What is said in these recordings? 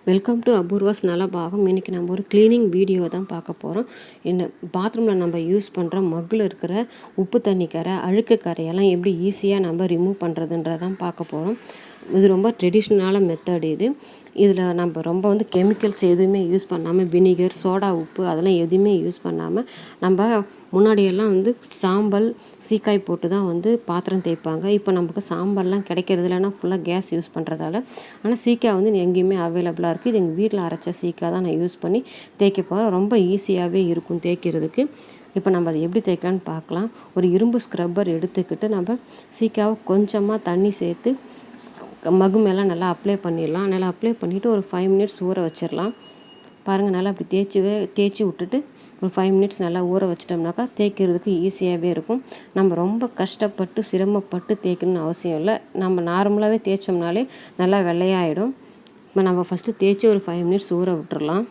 Welcome to Apoorva's Nalabagam. இன்றைக்கி நம்ம ஒரு க்ளீனிங் வீடியோ தான் பார்க்க போகிறோம். இந்த பாத்ரூமில் நம்ம யூஸ் பண்ணுற மக்கில் இருக்கிற உப்பு தண்ணி கரை, அழுக்கு கரையெல்லாம் எப்படி ஈஸியாக நம்ம ரிமூவ் பண்ணுறதுன்றதான் பார்க்க போகிறோம். இது ரொம்ப ட்ரெடிஷ்னலான மெத்தட் இது. இதில் நம்ம ரொம்ப கெமிக்கல்ஸ் எதுவுமே யூஸ் பண்ணாமல், வினிகர், சோடா உப்பு அதெல்லாம் எதுவுமே யூஸ் பண்ணாமல், நம்ம முன்னாடியெல்லாம் சாம்பல், சீக்காய் போட்டு தான் பாத்திரம் தேய்ப்பாங்க. இப்போ நமக்கு சாம்பல்லாம் கிடைக்கிறது இல்லைன்னா ஃபுல்லாக கேஸ் யூஸ் பண்ணுறதால. ஆனால் சீக்காய் எங்கேயுமே அவைலபிளாக இருக்குது. இது எங்கள் வீட்டில் அரைச்ச சீக்காய் தான் நான் யூஸ் பண்ணி தேய்க்க போகிறேன். ரொம்ப ஈஸியாகவே இருக்கும் தேய்க்கிறதுக்கு. இப்போ நம்ம அதை எப்படி தேய்க்கலான்னு பார்க்கலாம். ஒரு இரும்பு ஸ்க்ரப்பர் எடுத்துக்கிட்டு நம்ம சீக்காவை கொஞ்சமாக தண்ணி சேர்த்து மகு மேலே நல்லா அப்ளை பண்ணிடலாம். நல்லா அப்ளை பண்ணிவிட்டு ஒரு 5 மினிட்ஸ் ஊற வச்சிடலாம். பாருங்கள், நல்லா அப்படி தேய்ச்சி விட்டுட்டு ஒரு 5 மினிட்ஸ் நல்லா ஊற வச்சிட்டோம்னாக்கா தேய்க்கிறதுக்கு ஈஸியாகவே இருக்கும். நம்ம ரொம்ப கஷ்டப்பட்டு சிரமப்பட்டு தேய்க்கணும்னு அவசியம் இல்லை. நம்ம நார்மலாகவே தேய்ச்சோம்னாலே நல்லா வெள்ளையாகிடும். இப்போ நம்ம ஃபஸ்ட்டு தேய்ச்சி ஒரு 5 மினிட்ஸ் ஊற விட்டுறலாம்.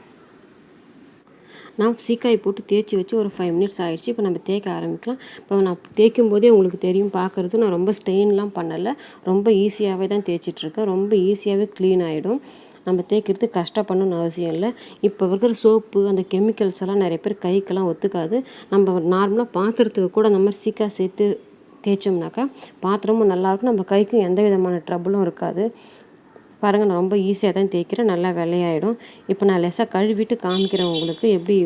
நான் சீக்காய் போட்டு தேய்ச்சி வச்சு ஒரு 5 மினிட்ஸ் ஆகிடுச்சு. இப்போ நம்ம தேய்க்க ஆரம்பிக்கலாம். இப்போ நான் தேய்க்கும் போதே உங்களுக்கு தெரியும், பார்க்குறது நான் ரொம்ப ஸ்ட்ரெயின்லாம் பண்ணலை. ரொம்ப ஈஸியாகவே தான் தேய்ச்சிட்ருக்கேன். ரொம்ப ஈஸியாகவே க்ளீன் ஆகிடும். நம்ம தேய்க்கிறதுக்கு கஷ்டப்படணும்னு அவசியம் இல்லை. இப்போ இருக்கிற சோப்பு, அந்த கெமிக்கல்ஸ் எல்லாம் நிறைய பேர் கைக்கெல்லாம் ஒத்துக்காது. நம்ம நார்மலாக பாத்திரத்துக்கு கூட அந்த மாதிரி சீக்காய் சேர்த்து தேய்ச்சோம்னாக்கா பாத்திரமும் நல்லாயிருக்கும். நம்ம கைக்கும் எந்த விதமான ட்ரபுளும் இருக்காது. பாருங்கள், நான் ரொம்ப ஈஸியாக தான் தேய்க்கிறேன். நல்லா வெள்ளையாயிடும். இப்போ நான் லேசாக கழுவிட்டு காமிக்கிறேன். உங்களுக்கு எப்படி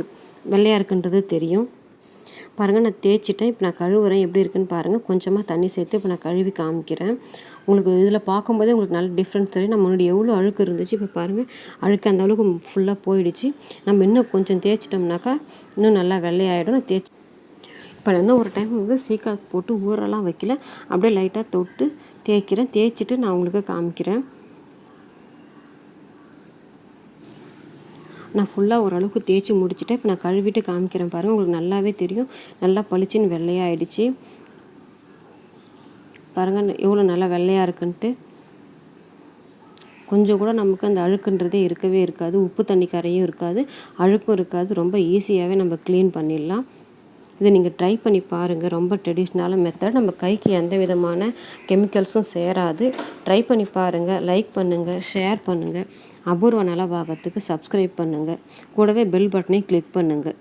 வெள்ளையாக இருக்குன்றது தெரியும். பாருங்கள், நான் தேய்ச்சிட்டேன். இப்போ நான் கழுவுறேன். எப்படி இருக்குன்னு பாருங்கள். கொஞ்சமாக தண்ணி சேர்த்து இப்போ நான் கழுவி காமிக்கிறேன். உங்களுக்கு இதில் பார்க்கும்போதே உங்களுக்கு நல்ல டிஃப்ரென்ஸ் தெரியும். நம்ம முன்னாடி எவ்வளோ அழுக்கு இருந்துச்சு, இப்போ பாருங்கள் அழுக்கு அந்த அளவுக்கு ஃபுல்லாக போயிடுச்சு. நம்ம இன்னும் கொஞ்சம் தேய்ச்சிட்டோம்னாக்கா இன்னும் நல்லா வெள்ளையாயிடும். நான் தேய்ச்சி இப்போ நான் இன்னும் ஒரு டைம் சீக்காய் போட்டு ஊரெல்லாம் வைக்கல, அப்படியே லைட்டாக தொட்டு தேய்க்கிறேன். தேய்ச்சிட்டு நான் உங்களுக்கு காமிக்கிறேன். நான் ஃபுல்லாக ஓரளவுக்கு தேய்ச்சி முடிச்சுட்டேன். இப்போ நான் கழுவிட்டு காமிக்கிறேன். பாருங்கள், உங்களுக்கு நல்லாவே தெரியும். நல்லா பளிச்சுன்னு வெள்ளையாகிடுச்சு. பாருங்கள் எவ்வளோ நல்லா வெள்ளையாக இருக்குன்ட்டு. கொஞ்சம் கூட நமக்கு அந்த அழுக்குன்றதே இருக்கவே இருக்காது. உப்பு தண்ணி கரையும் இருக்காது, அழுக்கும் இருக்காது. ரொம்ப ஈஸியாகவே நம்ம க்ளீன் பண்ணிடலாம். இதை நீங்கள் ட்ரை பண்ணி பாருங்கள். ரொம்ப ட்ரெடிஷ்னலான மெத்தட். நம்ம கைக்கு எந்த விதமான கெமிக்கல்ஸும் சேராது. ட்ரை பண்ணி பாருங்கள். லைக் பண்ணுங்கள், ஷேர் பண்ணுங்கள். அபூர்வ நலபாகத்துக்கு சப்ஸ்கிரைப் பண்ணுங்கள். கூடவே பெல் பட்டனை கிளிக் பண்ணுங்கள்.